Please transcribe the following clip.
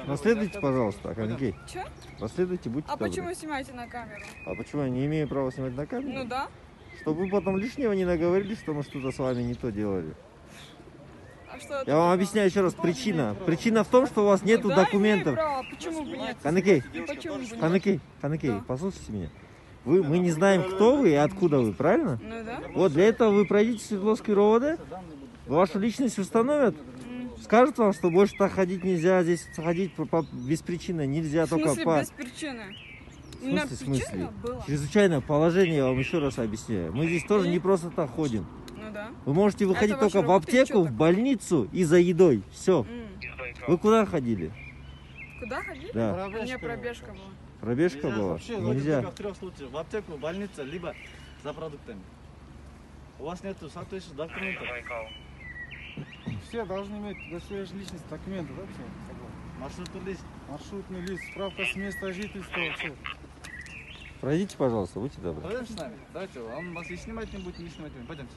Расследуйте, пожалуйста, Аканекей. Че? Расследуйте, будьте добры. Почему снимаете на камеру? А почему я не имею права снимать на камеру? Ну да. Чтобы вы потом лишнего не наговорили, что мы что-то с вами не то делали. А что Я вам объясняю еще раз причина. Причина в том, что у вас нету да, документов. Почему бы нет? Канекей, Почему бы нет? Канекей, Да. послушайте меня. Мы не знаем, кто вы и откуда вы, правильно? Ну да. Вот для этого вы пройдите Свердловский РОВД, вашу личность установят, скажут вам, что больше так ходить нельзя, здесь ходить без причины нельзя, В только смысле по... без причины? В смысле? Причина была. Чрезвычайное положение, я вам еще раз объясняю. Мы здесь тоже не просто так ходим. Ну да. Вы можете выходить Это ваша только в работа или аптеку, что в больницу и за едой. Все. Вы куда ходили? Куда ходили? Да. У меня пробежка была. Пробежка была? Вообще, Нельзя. только в 3 случаях. В аптеку, в больницу, либо за продуктами. У вас нет соответствующих документов. Все должны иметь удостоверяющие личность документы, да, все? Маршрутный лист. Маршрутный лист, справка с места жительства, все. Пройдите, пожалуйста, будьте добры. Пойдемте с нами. Давайте, он вас и снимать не будет, не снимать не будет. Пойдемте.